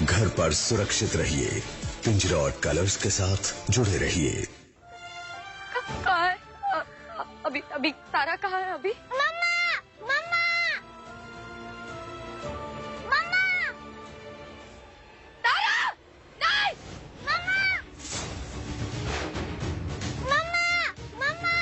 घर पर सुरक्षित रहिए। पिंजरॉट कलर्स के साथ जुड़े रहिए। कहाँ है अभी? अभी तारा कहाँ है अभी? मम्मा, मम्मा, मम्मा, तारा नहीं। मम्मा, मम्मा, मम्मा।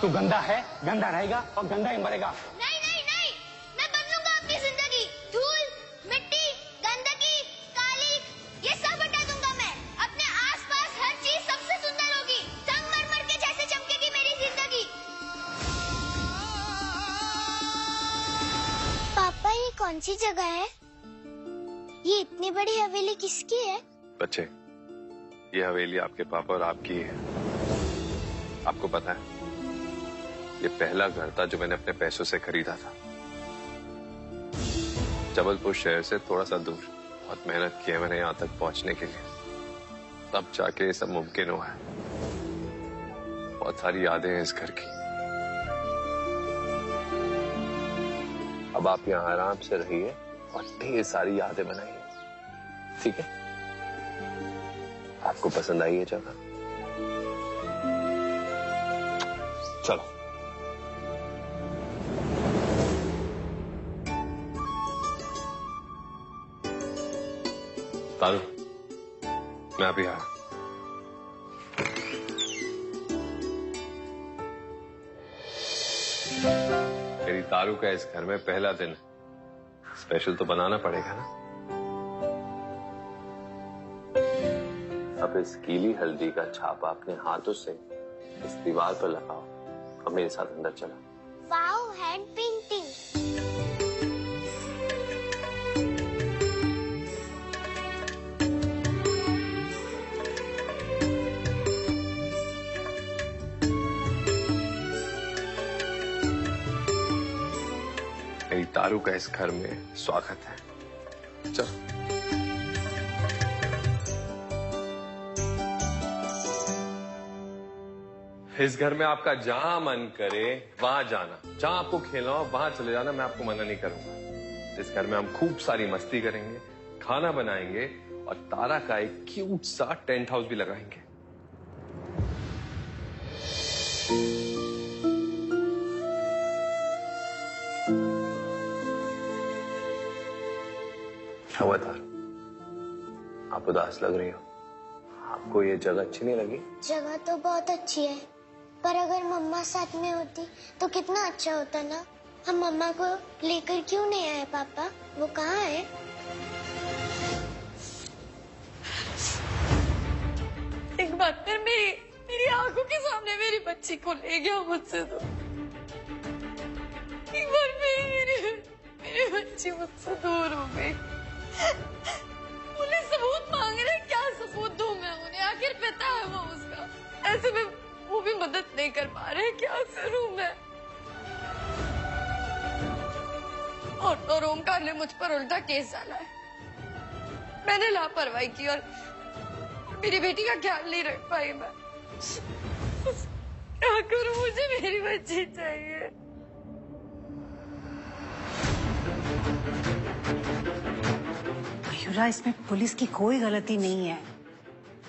तू गंदा है, गंदा रहेगा और गंदा ही मरेगा। नहीं नहीं नहीं, मैं बदलूंगा अपनी जिंदगी। धूल, मिट्टी, गंदगी, काली, ये सब हटा दूंगा मैं। अपने आसपास हर चीज सबसे सुंदर होगी। संगमरमर के जैसे चमकेगी मेरी जिंदगी। पापा, ये कौन सी जगह है? ये इतनी बड़ी हवेली किसकी है? बच्चे, ये हवेली आपके पापा और आपकी है। आपको पता है, ये पहला घर था जो मैंने अपने पैसों से खरीदा था। जबलपुर शहर से थोड़ा सा दूर। बहुत मेहनत की है मैंने यहाँ तक पहुंचने के लिए, तब जाके ये सब मुमकिन हुआ है। बहुत सारी यादें हैं इस घर की। अब आप यहाँ आराम से रहिए और ढेर सारी यादें बनाइए, ठीक है? आपको पसंद आई ये जगह? चलो। तारू, मैं अभी आया। मेरी तारू का इस घर में पहला दिन है। स्पेशल तो बनाना पड़ेगा ना। अब इस गीली हल्दी का छापा अपने हाथों से इस दीवार पर लगाओ और मेरे साथ अंदर चलो। Wow, hand painting. मेरी तारू का इस घर में स्वागत है। चलो। इस घर में आपका जहां मन करे वहां जाना, जहां आपको खेलना हो वहां चले जाना, मैं आपको मना नहीं करूंगा। इस घर में हम खूब सारी मस्ती करेंगे, खाना बनाएंगे और तारा का एक क्यूट सा टेंट हाउस भी लगाएंगे। क्या हुआ तारू? आप उदास लग रही हो। आपको ये जगह अच्छी नहीं लगी? जगह तो बहुत अच्छी है, पर अगर मम्मा साथ में होती तो कितना अच्छा होता ना। हम मम्मा को लेकर क्यों नहीं आए पापा? वो कहाँ है? एक बार फिर मेरी आंखों के सामने मेरी बच्ची को ले गया मुझसे। तो एक बार फिर मेरी बच्ची मुझसे दूर हो गई। पुलिस सबूत मांग रहे, क्या सबूत दूं मैं उन्हें? आखिर पिता है वो उसका। ऐसे में वो भी मदद नहीं कर पा रहे, क्या करूं मैं? और ओमकार ने मुझ पर उल्टा केस डाला है। मैंने लापरवाही की और मेरी बेटी का ख्याल नहीं रख पाई मैं। क्या करूं? मुझे मेरी बच्ची चाहिए। मयूरा, इसमें पुलिस की कोई गलती नहीं है।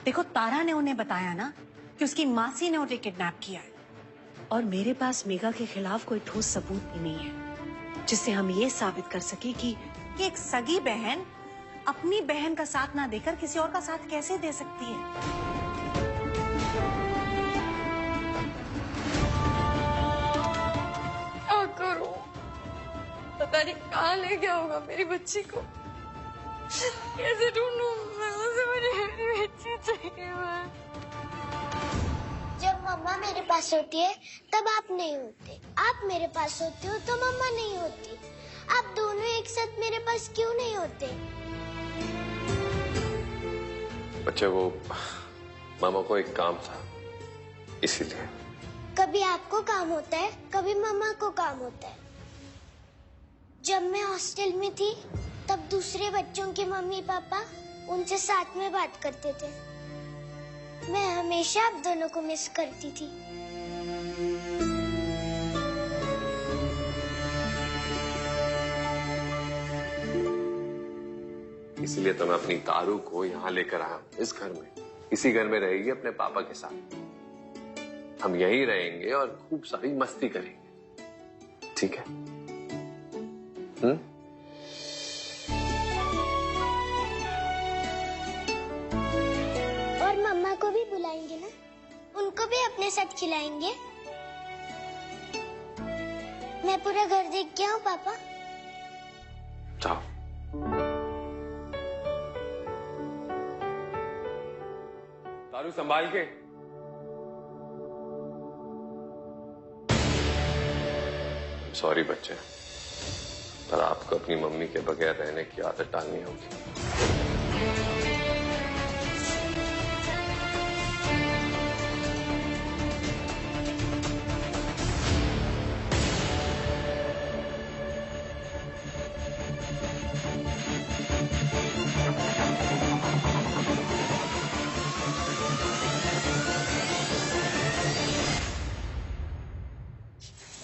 देखो, तारा ने उन्हें बताया ना कि उसकी मासी ने उन्हें किडनैप किया है। और मेरे पास मेघा के खिलाफ कोई ठोस सबूत भी नहीं है जिससे हम ये साबित कर सके कि एक सगी बहन अपनी बहन का साथ ना देकर किसी और का साथ कैसे दे सकती है। क्या करूं? पता नहीं कहाँ ले गया होगा मेरी बच्ची को। कैसे ढूंढूं? मुझे मेरी बच्ची चाहिए। जब मम्मा मेरे पास होती है तब आप नहीं होते, आप मेरे पास होते हो तो मम्मा नहीं होती। आप दोनों एक साथ मेरे पास क्यों नहीं होते? बच्चे, वो मामा को एक काम था, इसीलिए। कभी आपको काम होता है, कभी मम्मा को काम होता है। जब मैं हॉस्टल में थी तब दूसरे बच्चों के मम्मी पापा उनसे साथ में बात करते थे। मैं हमेशा आप दोनों को मिस करती थी। इसलिए तो मैं अपनी तारू को यहाँ लेकर आया हूँ, इस घर में। इसी घर में रहेगी अपने पापा के साथ। हम यहीं रहेंगे और खूब सारी मस्ती करेंगे, ठीक है? और मम्मा को भी बुलाएंगे ना? उनको भी अपने साथ खिलाएंगे। मैं पूरा घर देख के आऊं पापा? जाओ। तारू, संभाल के। सॉरी बच्चे, पर आपको अपनी मम्मी के बगैर रहने की आदत डालनी होगी।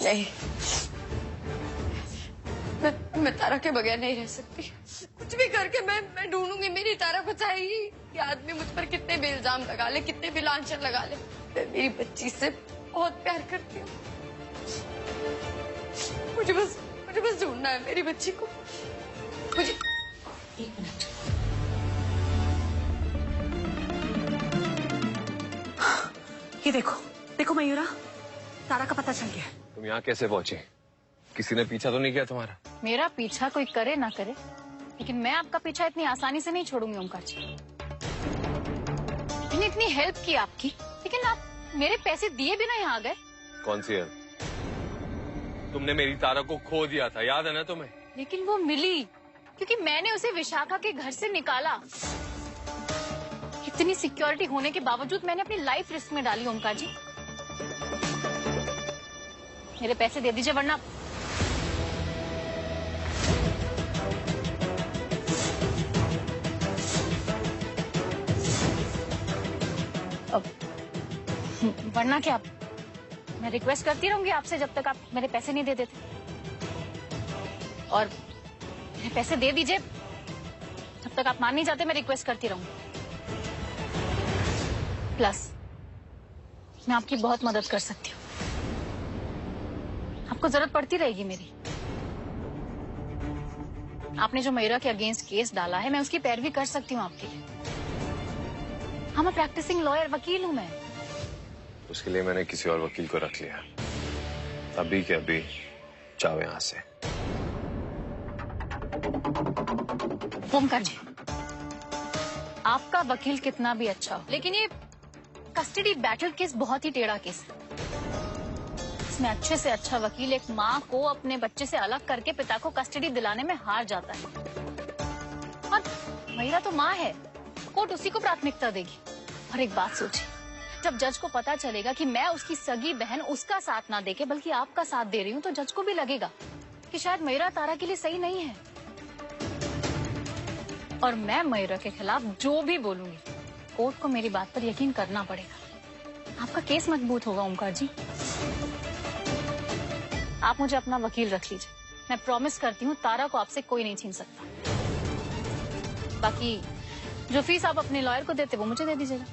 नहीं, मैं तारा के बगैर नहीं रह सकती। कुछ भी करके मैं ढूंढूंगी, मेरी तारा को चाहिए। ये आदमी मुझ पर कितने भी इल्जाम लगा ले, कितने भी लांछन लगा ले, मैं मेरी बच्ची से बहुत प्यार करती हूँ। मुझे बस ढूंढना है मेरी बच्ची को। मुझे एक मिनट। ये देखो मयूरा, तारा का पता चल गया। तुम यहाँ कैसे पहुंची? किसी ने पीछा तो नहीं किया तुम्हारा? मेरा पीछा कोई करे ना करे, लेकिन मैं आपका पीछा इतनी आसानी से नहीं छोड़ूंगी ओमकार जी। मैंने इतनी हेल्प की आपकी, लेकिन आप मेरे पैसे दिए बिना यहाँ आ गए। कौन सी हेल्प? तुमने मेरी तारा को खो दिया था, याद है ना तुम्हें? लेकिन वो मिली क्योंकि मैंने उसे विशाखा के घर से निकाला। इतनी सिक्योरिटी होने के बावजूद मैंने अपनी लाइफ रिस्क में डाली ओमकार जी। मेरे पैसे दे दीजिए वरना क्या मैं रिक्वेस्ट करती रहूंगी आपसे जब तक आप मेरे पैसे नहीं दे देते। और मेरे पैसे दे दीजिए, जब तक आप मान नहीं जाते मैं रिक्वेस्ट करती रहूंगी। प्लस मैं आपकी बहुत मदद कर सकती हूँ, आपको जरूरत पड़ती रहेगी मेरी। आपने जो मयूरा के अगेंस्ट केस डाला है, मैं उसकी पैरवी कर सकती हूँ आपके लिए। हाँ, मैं प्रैक्टिसिंग लॉयर, वकील हूँ मैं। उसके लिए मैंने किसी और वकील को रख लिया। अभी के अभी जाओ यहाँ से। ओमकार जी, आपका वकील कितना भी अच्छा हो, लेकिन ये कस्टडी बैटल केस बहुत ही टेढ़ा केस है। इसमें अच्छे से अच्छा वकील एक माँ को अपने बच्चे से अलग करके पिता को कस्टडी दिलाने में हार जाता है। और महिला तो माँ है, कोर्ट उसी को प्राथमिकता देगी। और एक बात सोचिए, जब जज को पता चलेगा कि मैं उसकी सगी बहन उसका साथ ना देके बल्कि आपका साथ दे रही हूँ, तो जज को भी लगेगा कि शायद मयूरा तारा के लिए सही नहीं है। और मैं मयूरा के खिलाफ जो भी बोलूंगी, कोर्ट को मेरी बात पर यकीन करना पड़ेगा। आपका केस मजबूत होगा ओमकार जी। आप मुझे अपना वकील रख लीजिए, मैं प्रॉमिस करती हूँ तारा को आपसे कोई नहीं छीन सकता। बाकी जो फीस आप अपने लॉयर को देते वो मुझे दे दीजिएगा।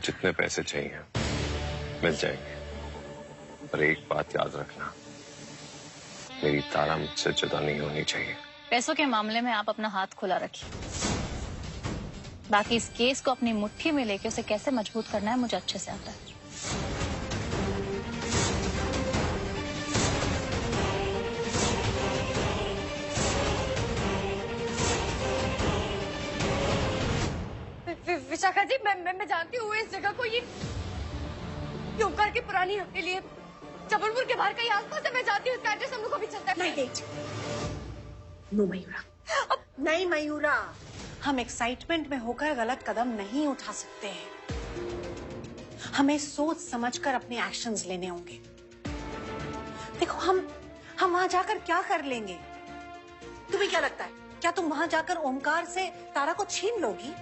जितने पैसे चाहिए मिल जाएंगे, पर एक बात याद रखना, मेरी तारा मुझसे जुदा नहीं होनी चाहिए। पैसों के मामले में आप अपना हाथ खुला रखिए, बाकी इस केस को अपनी मुट्ठी में लेके उसे कैसे मजबूत करना है मुझे अच्छे से आता है। विशाखा जी, मैं जानती हूँ इस जगह को, ये ओमकार की पुरानी हवेली है, जबलपुर के बाहर कहीं आसपास है। मैं जानती हूँ इसका एड्रेस हम लोग को भी चलता है। नहीं नो मयूरा, अब नहीं मयूरा, हम एक्साइटमेंट में होकर गलत कदम नहीं उठा सकते हैं। हमें सोच समझकर अपने एक्शंस लेने होंगे। देखो हम वहां जाकर क्या कर लेंगे? तुम्हें क्या लगता है, क्या तुम वहां जाकर ओमकार से तारा को छीन लोगी?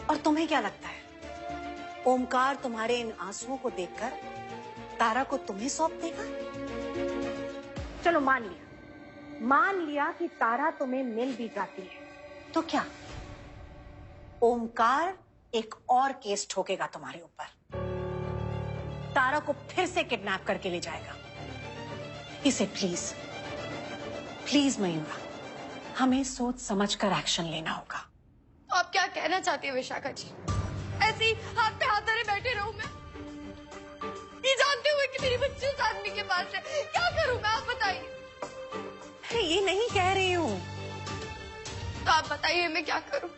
और तुम्हें क्या लगता है, ओमकार तुम्हारे इन आंसुओं को देखकर तारा को तुम्हें सौंप देगा? चलो मान लिया कि तारा तुम्हें मिल भी जाती है, तो क्या ओमकार एक और केस ठोकेगा तुम्हारे ऊपर? तारा को फिर से किडनैप करके ले जाएगा। इसे प्लीज मयूरा, हमें सोच समझकर एक्शन लेना होगा। आप क्या कहना चाहती है विशाखा जी? ऐसे ही हाथ पे हाथ धरे बैठे रहूं मैं, ये जानते हुए कि मेरी बच्ची उस आदमी के पास है? क्या करूं मैं, आप बताइए। ये नहीं कह रही हूँ। तो आप बताइए मैं क्या करूं?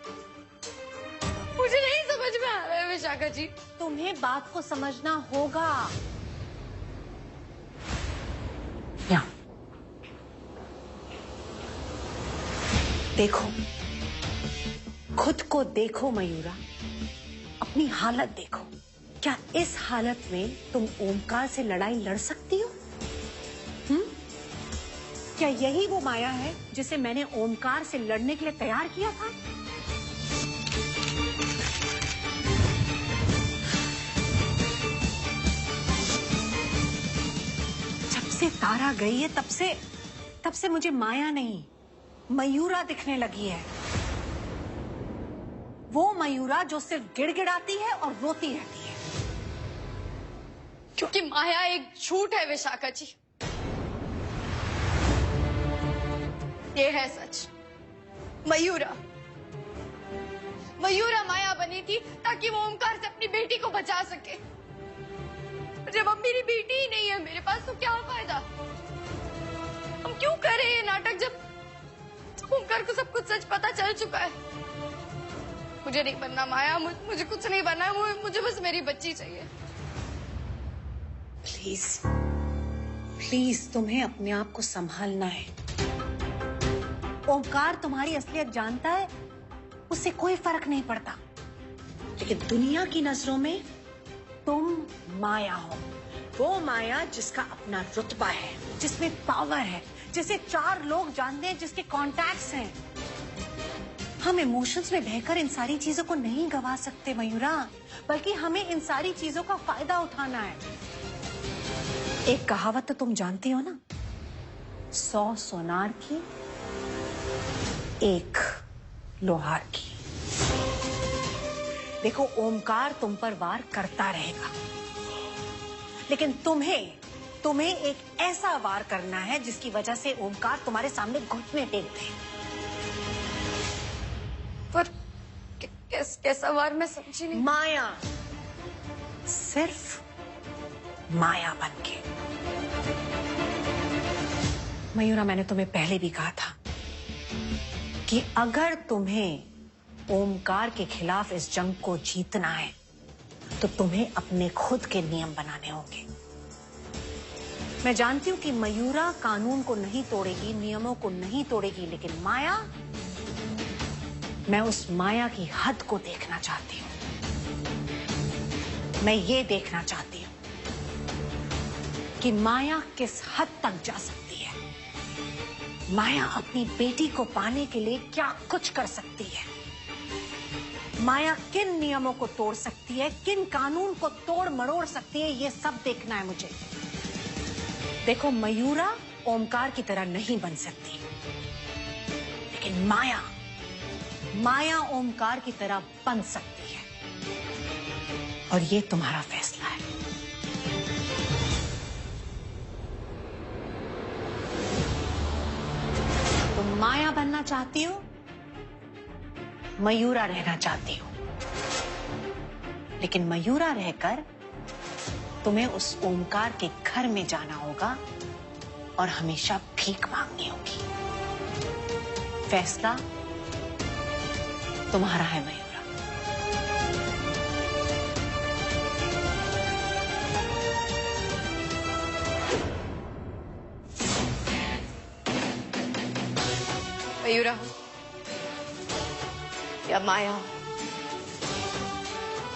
मुझे नहीं समझ में आ रहा है विशाखा जी। तुम्हें बात को समझना होगा। यहाँ देखो, खुद को देखो मयूरा, अपनी हालत देखो। क्या इस हालत में तुम ओमकार से लड़ाई लड़ सकती हो? क्या यही वो माया है जिसे मैंने ओमकार से लड़ने के लिए तैयार किया था? जब से तारा गई है तब से मुझे माया नहीं, मयूरा दिखने लगी है। वो मयूरा जो सिर्फ गिड़गिड़ाती है और रोती रहती है। क्योंकि माया एक झूठ है विशाखा जी, ये है सच। मयूरा माया बनी थी ताकि वो ओमकार से अपनी बेटी को बचा सके। जब अब मेरी बेटी ही नहीं है मेरे पास, तो क्या फायदा? हम क्यों कर रहे हैं ये नाटक जब ओमकार को सब कुछ सच पता चल चुका है? मुझे नहीं बनना माया, मुझे कुछ नहीं बनना, मुझे बस मेरी बच्ची चाहिए। प्लीज तुम्हें अपने आप को संभालना है। ओमकार तुम्हारी असलियत जानता है, उससे कोई फर्क नहीं पड़ता, लेकिन दुनिया की नजरों में तुम माया हो। वो माया जिसका अपना रुतबा है, जिसमें पावर है, जिसे 4 लोग जानते हैं, जिसके कॉन्टैक्ट्स हैं। हम इमोशंस में बहकर इन सारी चीजों को नहीं गवा सकते मयूरा, बल्कि हमें इन सारी चीजों का फायदा उठाना है। एक कहावत तो तुम जानती हो ना, 100 सोनार की 1 लोहार की। देखो ओमकार तुम पर वार करता रहेगा, लेकिन तुम्हें एक ऐसा वार करना है जिसकी वजह से ओमकार तुम्हारे सामने घुटने टेक दे। पर कैसा वार, मैं समझी नहीं। माया, सिर्फ माया बनके। मयूरा, मैंने तुम्हें पहले भी कहा था कि अगर तुम्हें ओमकार के खिलाफ इस जंग को जीतना है तो तुम्हें अपने खुद के नियम बनाने होंगे। मैं जानती हूं कि मयूरा कानून को नहीं तोड़ेगी, नियमों को नहीं तोड़ेगी, लेकिन माया, मैं उस माया की हद को देखना चाहती हूं। मैं ये देखना चाहती हूं कि माया किस हद तक जा सकती है। माया अपनी बेटी को पाने के लिए क्या कुछ कर सकती है। माया किन नियमों को तोड़ सकती है, किन कानून को तोड़ मरोड़ सकती है, ये सब देखना है मुझे। देखो मयूरा ओमकार की तरह नहीं बन सकती, लेकिन माया ओमकार की तरह बन सकती है। और ये तुम्हारा फैसला है। तुम माया बनना चाहती हो, मयूरा रहना चाहती हो, लेकिन मयूरा रहकर तुम्हें उस ओमकार के घर में जाना होगा और हमेशा भीख मांगनी होगी। फैसला तुम्हारा है मयूरा। मयूरा हो या माया हो,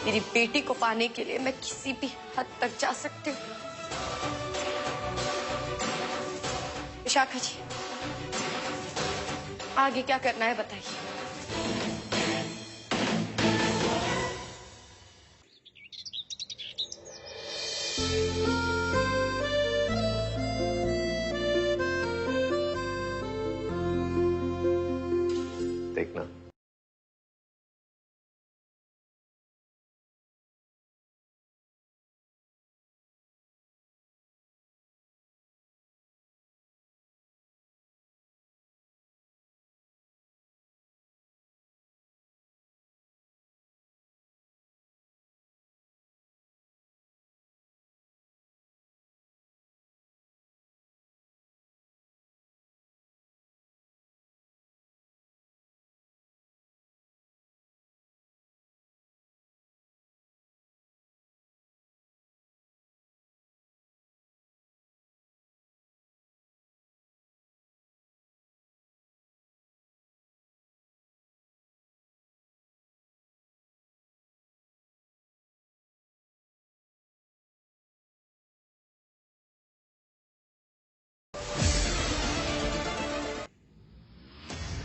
मेरी बेटी को पाने के लिए मैं किसी भी हद तक जा सकती हूँ। विशाखा जी, आगे क्या करना है बताइए। देखना,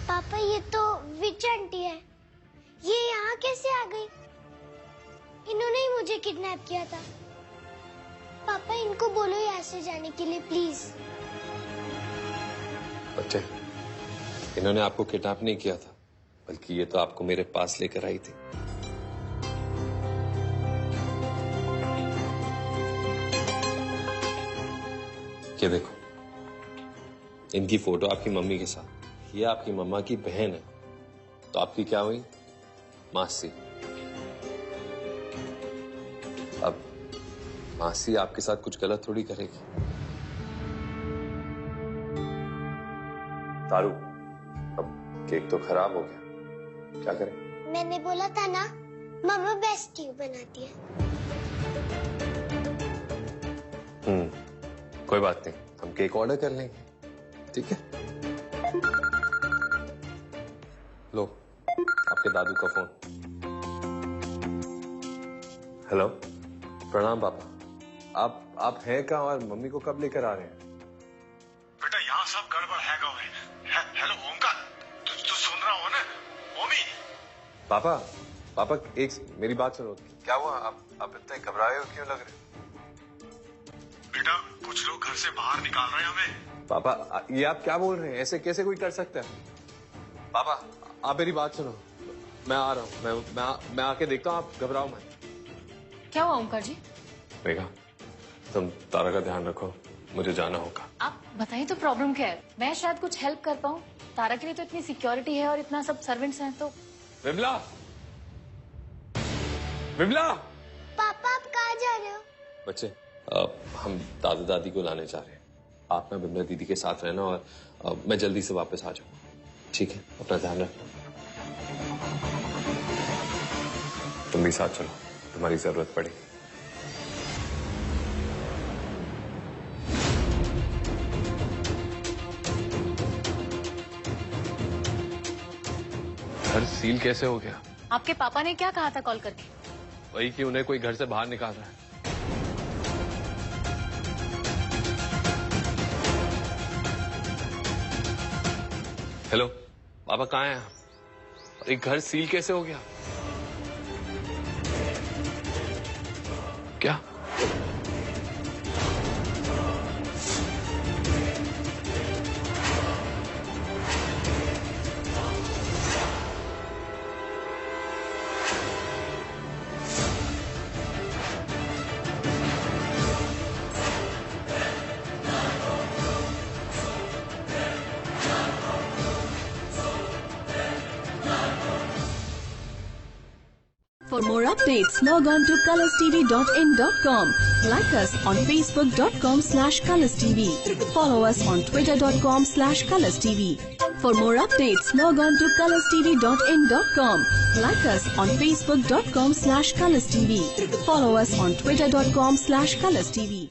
पापा ये तो विच आंटी है, ये यहाँ कैसे आ गई? इन्होंने ही मुझे किडनैप किया था। पापा इनको बोलो यहाँ से जाने के लिए प्लीज। बच्चे, इन्होंने आपको किडनैप नहीं किया था, बल्कि ये तो आपको मेरे पास लेकर आई थी। ये देखो, इनकी फोटो आपकी मम्मी के साथ। ये आपकी मम्मा की बहन है, तो आपकी क्या हुई? मासी। अब मासी आपके साथ कुछ गलत थोड़ी करेगी। तारू, अब केक तो खराब हो गया, क्या करें? मैंने बोला था ना, मम्मा बेस्ट केक बनाती है। कोई बात नहीं, हम केक ऑर्डर कर लेंगे, ठीक है? लो, आपके दादू का फोन। हेलो, प्रणाम पापा। आप हैं कहाँ और मम्मी को कब लेकर आ रहे हैं? बेटा यहाँ सब गड़बड़ है गाँव में। हेलो ओमकार, तू सुन रहा हो ना? ओमी। पापा एक मेरी बात सुनो। क्या हुआ? आप इतने घबराए हो क्यों लग रहे? बेटा कुछ लोग घर से बाहर निकाल रहे हैं हमें। पापा ये आप क्या बोल रहे हैं? ऐसे कैसे कोई कर सकता है? पापा आप मेरी बात सुनो, मैं आ रहा हूँ, मैं आके देखता हूँ, आप घबराओ मत। क्या हुआ ओमकार जी? मेघा, तुम तारा का ध्यान रखो, मुझे जाना होगा। आप बताइए तो प्रॉब्लम क्या है? मैं शायद कुछ हेल्प कर पाऊँ। तारा के लिए तो इतनी सिक्योरिटी है और इतना सब सर्वेंट्स हैं तो। विमला, विमला। पापा आप कहाँ जा रहे हो? बच्चे, हम दादा दादी को लाने जा रहे हैं। आप ना विमला दीदी के साथ रहना और मैं जल्दी से वापस आ जाऊंगा, ठीक है? अपना ध्यान रखना। तुम भी साथ चलो, तुम्हारी जरूरत पड़ेगी। घर सील कैसे हो गया? आपके पापा ने क्या कहा था कॉल करके? वही कि उन्हें कोई घर से बाहर निकाल रहा है। हेलो, पापा कहाँ हैं आप? एक घर सील कैसे हो गया? क्या? For more updates, log on to colorstv.in.com. Like us on facebook.com/colorstv. Follow us on twitter.com/colorstv. For more updates, log on to colorstv.in.com. Like us on facebook.com/colorstv. Follow us on twitter.com/colorstv.